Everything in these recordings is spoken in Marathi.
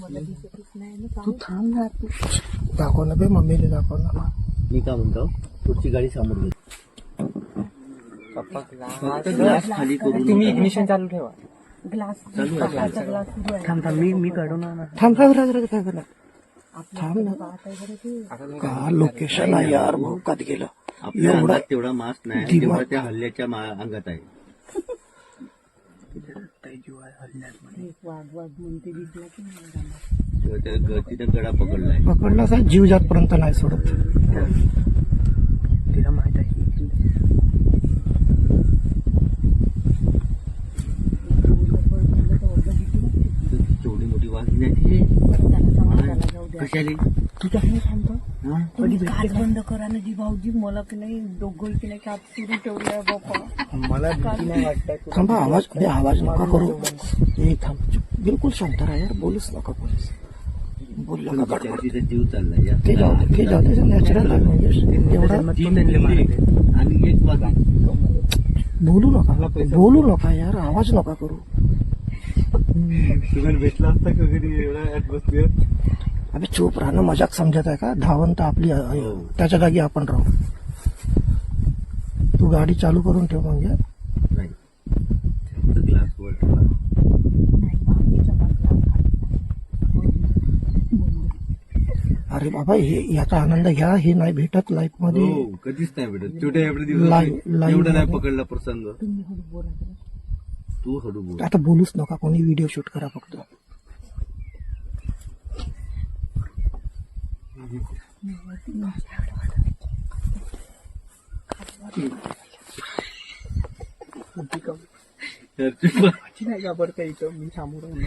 तू थांब ना, तू दाखव ना बे, मम्मीला दाखव ना. मी काय म्हणतो पुढची गाडी समोर घे. फक्त ग्लास खाली करून तुम्ही इग्निशन चालू ठेवा. थांब मी काढू ना. थांब थांब थांब ना. का लोकेशन आहे यार, भोकात गेलं. आपल्या अंगात तेवढा मास्क नाही जेवढा त्या हल्ल्याच्या अंगात आहे. तिथं गडा पकडलाय. पकडला साहेब, जीव जातपर्यंत नाही सोडत. तिला माहित आहे तेवढी मोठी वाघीण आहे कशाली तुझ्या काच बंद करा ना जी भाऊजी, मला की नाही दोघं की नाही काच सुरू ठेवलंय बाप्पा. मला भीती नाही वाटत. थांबा, आवाज नका करू. ए थांब, बिलकुल शांत राहा यार, बोलूच नका पोलीस. बोल नका गडबड. तिथे जीव चाललाय यार. ते जाऊ दे, नॅचरल आहे म्हणजे एवढा. आणि एक वाघीण बोलू नका यार, आवाज नका करू. तुम्हाला भेटला असता का कधी एवढा ऍटमॉस्फिअर. अबे चूप राहणं मजाक समजत आहे का? धावंत आपली त्याच्या जागी आपण राहू. तू गाडी चालू करून ठेव मग यार. नाही ग्लास वर ठेवा. अरे बाबा, हे याचा आनंद घ्या, हे नाही भेटत लाईफ मध्ये. हो, कधीच नाही भेटत. छोट्या एवढे दिवस लाईन एवढं नाही मध्ये. पकडला प्रसंग. तू हळू बोल. आता बोलूच नका, कोणी व्हिडिओ शूट करा फक्त. नाही घाबरता इथं, मी समोर आहे ना.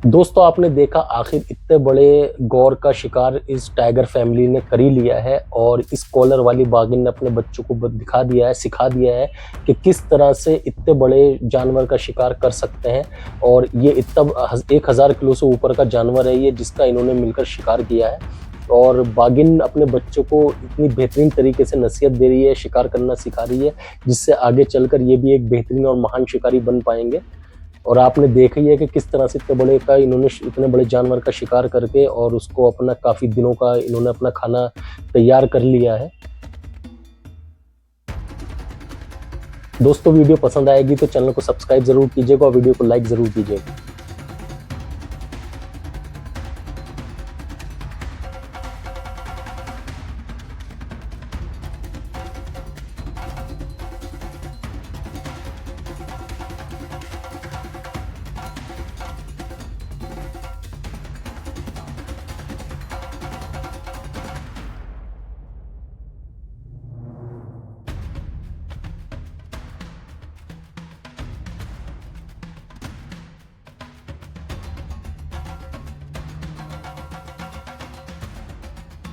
दोस्तों आपने देखा आखिर इतने बड़े गौर का शिकार इस टाइगर फैमिली ने कर ही लिया है और इस कॉलर वाली बाघिन ने अपने बच्चों को दिखा दिया है, सिखा दिया है कि किस तरह से इतने बड़े जानवर का शिकार कर सकते हैं। और ये इतना 1000 किलो से ऊपर का जानवर है ये, जिसका इन्होंने मिलकर शिकार किया है। और बाघिन अपने बच्चों को इतनी बेहतरीन तरीके से नसीहत दे रही है, शिकार करना सिखा रही है, जिससे आगे चलकर ये भी एक बेहतरीन और महान शिकारी बन पाएंगे। और आपने देखा ही है कि किस तरह से इतने बड़े जानवर का शिकार करके और उसको अपना काफ़ी दिनों का इन्होंने अपना खाना तैयार कर लिया है। दोस्तों वीडियो पसंद आएगी तो चैनल को सब्सक्राइब जरूर कीजिएगा और वीडियो को लाइक जरूर कीजिएगा।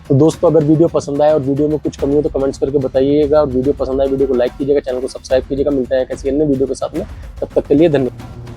तो दोस्तों अगर वीडियो पसंद आए और वीडियो में कुछ कमी हो तो कमेंट्स करके बताइएगा, और वीडियो पसंद आए वीडियो को लाइक कीजिएगा, चैनल को सब्सक्राइब कीजिएगा। मिलता है किसी अन्य वीडियो के साथ में, तब तक के लिए धन्यवाद।